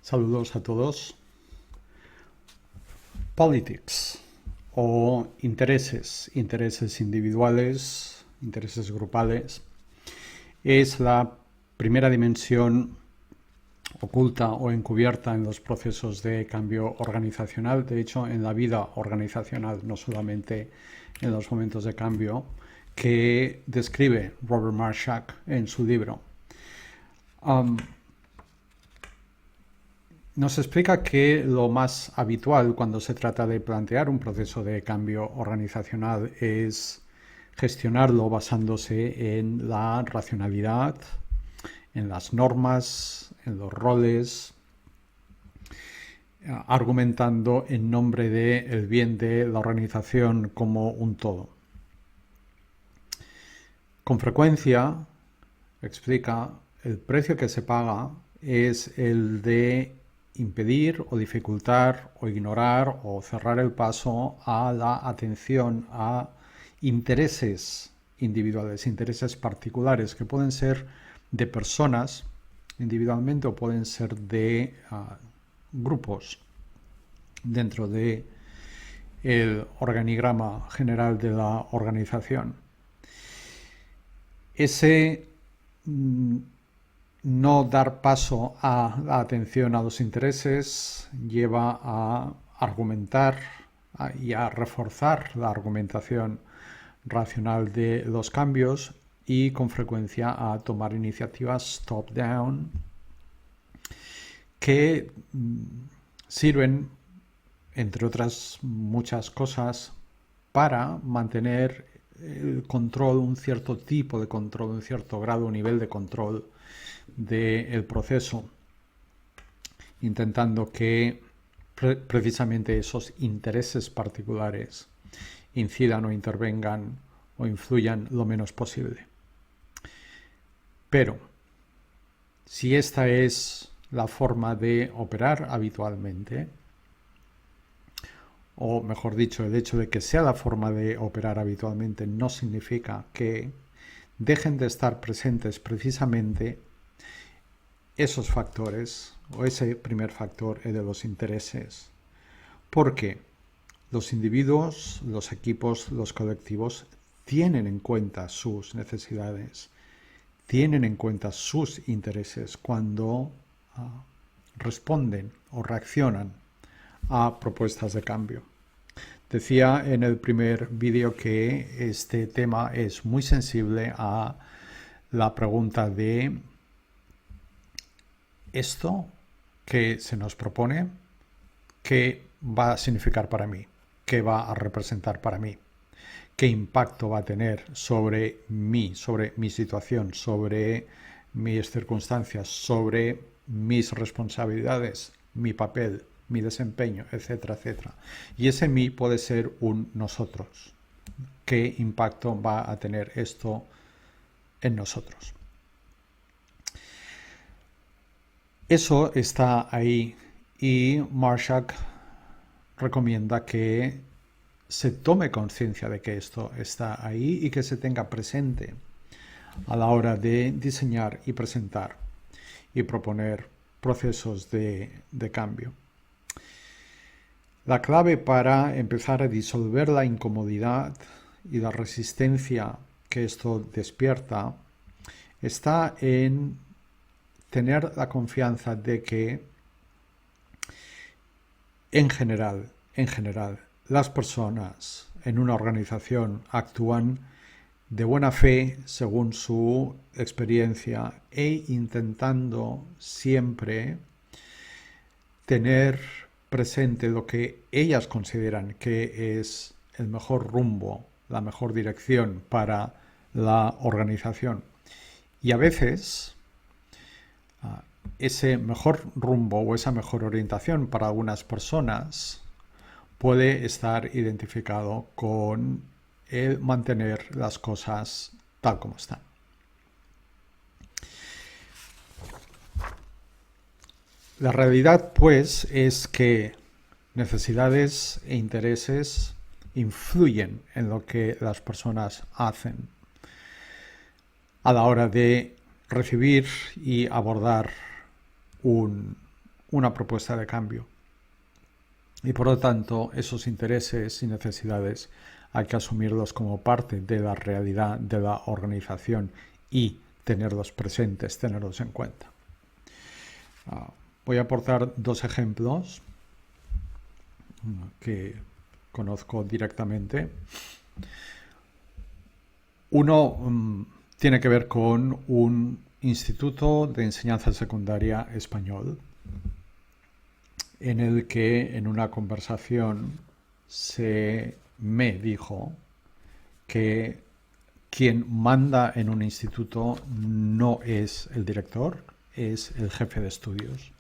Saludos a todos. Politics o intereses individuales, intereses grupales, es la primera dimensión oculta o encubierta en los procesos de cambio organizacional, de hecho en la vida organizacional, no solamente en los momentos de cambio, que describe Robert Marshak en su libro. Nos explica que lo más habitual cuando se trata de plantear un proceso de cambio organizacional es gestionarlo basándose en la racionalidad, en las normas, en los roles, argumentando en nombre del bien de la organización como un todo. Con frecuencia, explica, el precio que se paga es el de impedir o dificultar o ignorar o cerrar el paso a la atención a intereses individuales, intereses particulares que pueden ser de personas individualmente o pueden ser de grupos dentro de el organigrama general de la organización. Ese no dar paso a la atención a los intereses lleva a argumentar y a reforzar la argumentación racional de los cambios y con frecuencia a tomar iniciativas top-down que sirven, entre otras muchas cosas, para mantener el control, un cierto tipo de control, un cierto grado, un nivel de control del proceso, intentando que precisamente esos intereses particulares incidan o intervengan o influyan lo menos posible. Pero, si esta es la forma de operar habitualmente, o mejor dicho, el hecho de que sea la forma de operar habitualmente no significa que dejen de estar presentes precisamente esos factores, o ese primer factor, el de los intereses. Porque los individuos, los equipos, los colectivos tienen en cuenta sus necesidades, tienen en cuenta sus intereses cuando responden o reaccionan a propuestas de cambio. Decía en el primer vídeo que este tema es muy sensible a la pregunta de esto que se nos propone, ¿qué va a significar para mí? ¿Qué va a representar para mí? ¿Qué impacto va a tener sobre mí, sobre mi situación, sobre mis circunstancias, sobre mis responsabilidades, mi papel, mi desempeño, etcétera, etcétera? Y ese mí puede ser un nosotros. ¿Qué impacto va a tener esto en nosotros? Eso está ahí y Marshak recomienda que se tome conciencia de que esto está ahí y que se tenga presente a la hora de diseñar y presentar y proponer procesos de cambio. La clave para empezar a disolver la incomodidad y la resistencia que esto despierta está en tener la confianza de que en general, las personas en una organización actúan de buena fe según su experiencia e intentando siempre tener presente lo que ellas consideran que es el mejor rumbo, la mejor dirección para la organización. Y a veces ese mejor rumbo o esa mejor orientación para algunas personas puede estar identificado con el mantener las cosas tal como están. La realidad, pues, es que necesidades e intereses influyen en lo que las personas hacen a la hora de recibir y abordar un una propuesta de cambio. Y por lo tanto, esos intereses y necesidades hay que asumirlos como parte de la realidad de la organización y tenerlos presentes, tenerlos en cuenta. Voy a aportar dos ejemplos que conozco directamente. Uno tiene que ver con un instituto de enseñanza secundaria español, en el que en una conversación se me dijo que quien manda en un instituto no es el director, es el jefe de estudios.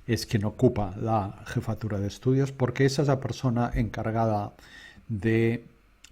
Es quien ocupa la jefatura de estudios, porque esa es la persona encargada de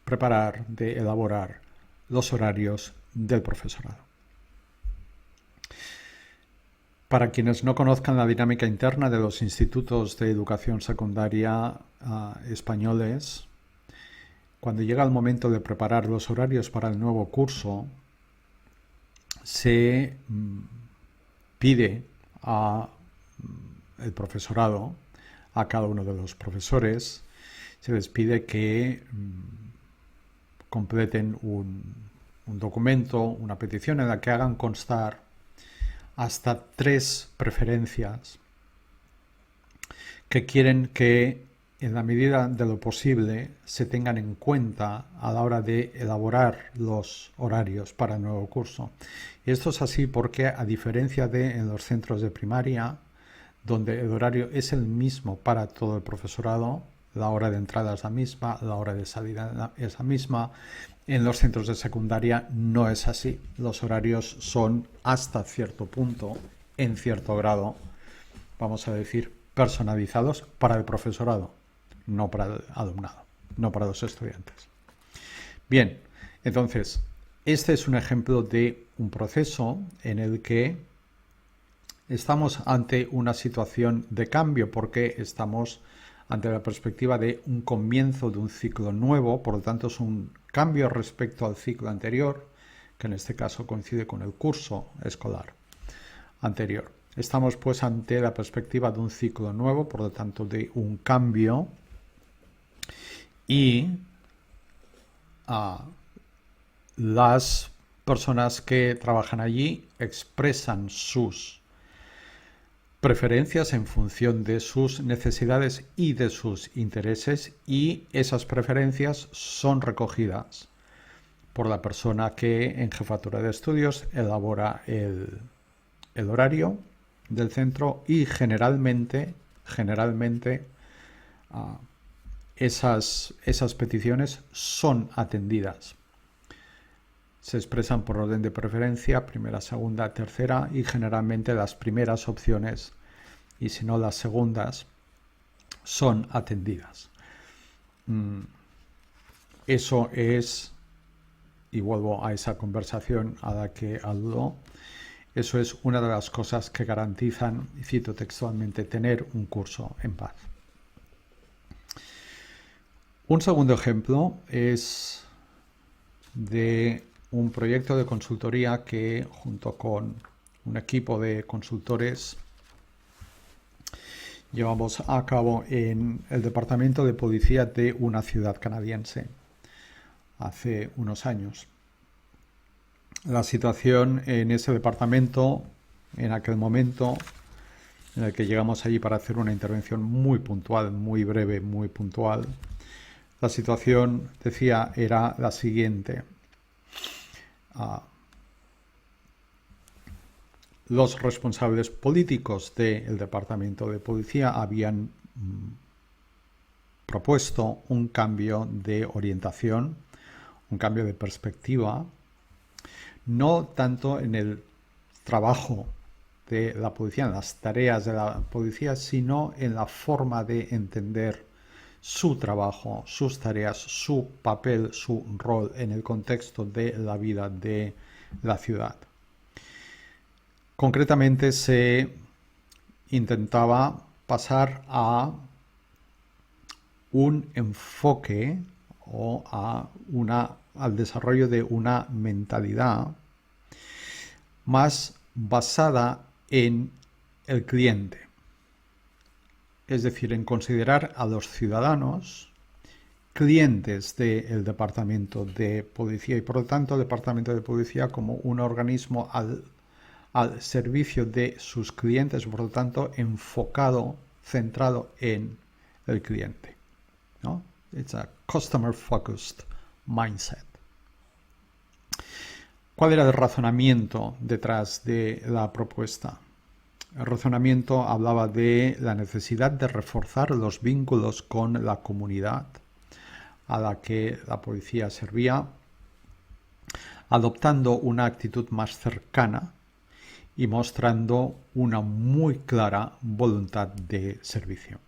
preparar, de elaborar los horarios del profesorado. Para quienes no conozcan la dinámica interna de los institutos de educación secundaria españoles, cuando llega el momento de preparar los horarios para el nuevo curso, se pide al profesorado, a cada uno de los profesores, se les pide que completen un documento, una petición en la que hagan constar hasta 3 preferencias que quieren que en la medida de lo posible se tengan en cuenta a la hora de elaborar los horarios para el nuevo curso. Y esto es así porque, a diferencia de en los centros de primaria, donde el horario es el mismo para todo el profesorado, la hora de entrada es la misma, la hora de salida es la misma, en los centros de secundaria no es así. Los horarios son hasta cierto punto, en cierto grado, vamos a decir, personalizados para el profesorado, no para el alumnado, no para los estudiantes. Bien, entonces, este es un ejemplo de un proceso en el que estamos ante una situación de cambio, porque estamos ante la perspectiva de un comienzo de un ciclo nuevo, por lo tanto es un cambio respecto al ciclo anterior, que en este caso coincide con el curso escolar anterior. Estamos pues ante la perspectiva de un ciclo nuevo, por lo tanto de un cambio, y las personas que trabajan allí expresan sus preferencias en función de sus necesidades y de sus intereses, y esas preferencias son recogidas por la persona que en jefatura de estudios elabora el horario del centro, y generalmente esas peticiones son atendidas. Se expresan por orden de preferencia, primera, segunda, tercera, y generalmente las primeras opciones, y si no las segundas, son atendidas. Eso es, y vuelvo a esa conversación a la que aludo, eso es una de las cosas que garantizan, y cito textualmente, tener un curso en paz. Un segundo ejemplo es de un proyecto de consultoría que, junto con un equipo de consultores, llevamos a cabo en el departamento de policía de una ciudad canadiense hace unos años. La situación en ese departamento, en aquel momento en el que llegamos allí para hacer una intervención muy puntual, muy breve, muy puntual, la situación, decía, era la siguiente. Los responsables políticos del departamento de policía habían propuesto un cambio de orientación, un cambio de perspectiva, no tanto en el trabajo de la policía, en las tareas de la policía, sino en la forma de entender su trabajo, sus tareas, su papel, su rol en el contexto de la vida de la ciudad. Concretamente se intentaba pasar a un enfoque o al desarrollo de una mentalidad más basada en el cliente. es decir, en considerar a los ciudadanos clientes del Departamento de Policía y por lo tanto el Departamento de Policía como un organismo al servicio de sus clientes, por lo tanto enfocado, centrado en el cliente, ¿no? It's a customer focused mindset. ¿Cuál era el razonamiento detrás de la propuesta? El razonamiento hablaba de la necesidad de reforzar los vínculos con la comunidad a la que la policía servía, adoptando una actitud más cercana y mostrando una muy clara voluntad de servicio.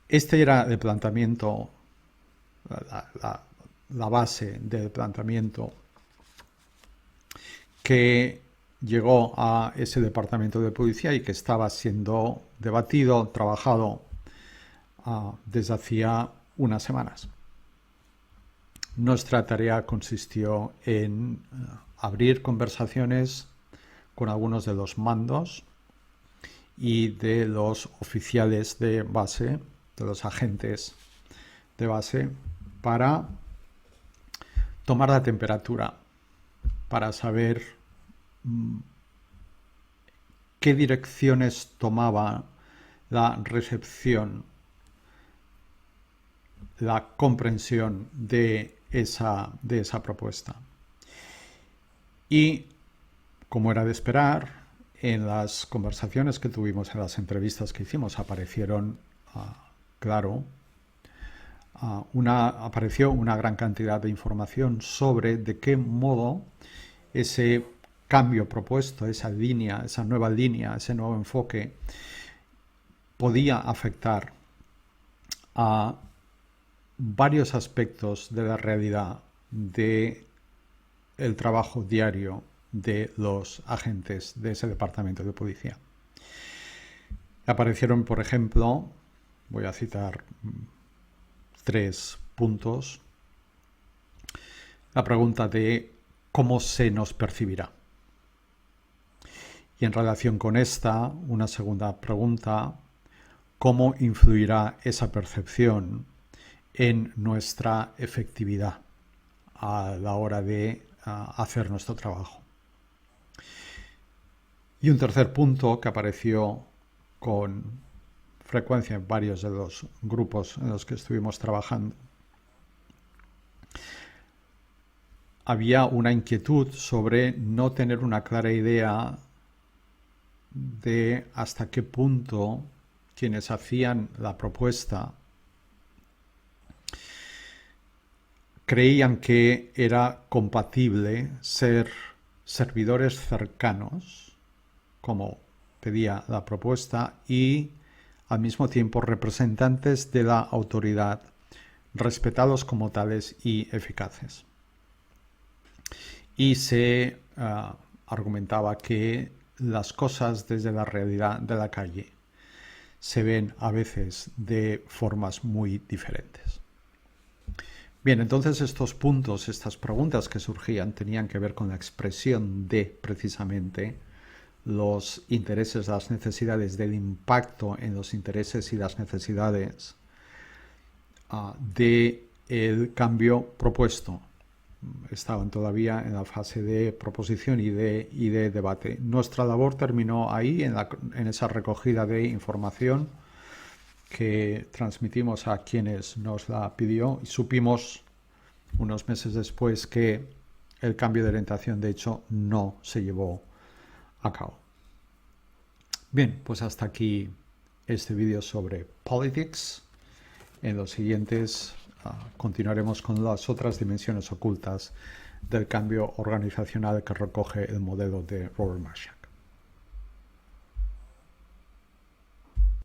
Este era el planteamiento, la base del planteamiento que llegó a ese departamento de policía y que estaba siendo debatido, trabajado desde hacía unas semanas. Nuestra tarea consistió en abrir conversaciones con algunos de los mandos y de los oficiales de base, de los agentes de base, para tomar la temperatura, para saber qué direcciones tomaba la recepción, la comprensión de esa propuesta. Y, como era de esperar, en las conversaciones que tuvimos, en las entrevistas que hicimos, aparecieron, apareció una gran cantidad de información sobre de qué modo ese cambio propuesto, esa línea, esa nueva línea, ese nuevo enfoque podía afectar a varios aspectos de la realidad del trabajo diario de los agentes de ese departamento de policía. Aparecieron, por ejemplo, voy a citar 3 puntos, la pregunta de cómo se nos percibirá. Y en relación con esta, una segunda pregunta, ¿cómo influirá esa percepción en nuestra efectividad a la hora de hacer nuestro trabajo? Y un tercer punto que apareció con frecuencia en varios de los grupos en los que estuvimos trabajando. Había una inquietud sobre no tener una clara idea de hasta qué punto quienes hacían la propuesta creían que era compatible ser servidores cercanos, como pedía la propuesta, y al mismo tiempo representantes de la autoridad, respetados como tales y eficaces. Y se argumentaba que las cosas desde la realidad de la calle se ven a veces de formas muy diferentes. Bien, entonces estos puntos, estas preguntas que surgían tenían que ver con la expresión de precisamente los intereses, las necesidades, del impacto en los intereses y las necesidades del cambio propuesto. Estaban todavía en la fase de proposición y de debate. Nuestra labor terminó ahí, en esa recogida de información que transmitimos a quienes nos la pidió, y supimos unos meses después que el cambio de orientación de hecho no se llevó a cabo. Bien, pues hasta aquí este vídeo sobre politics. En los siguientes continuaremos con las otras dimensiones ocultas del cambio organizacional que recoge el modelo de Robert Marshall.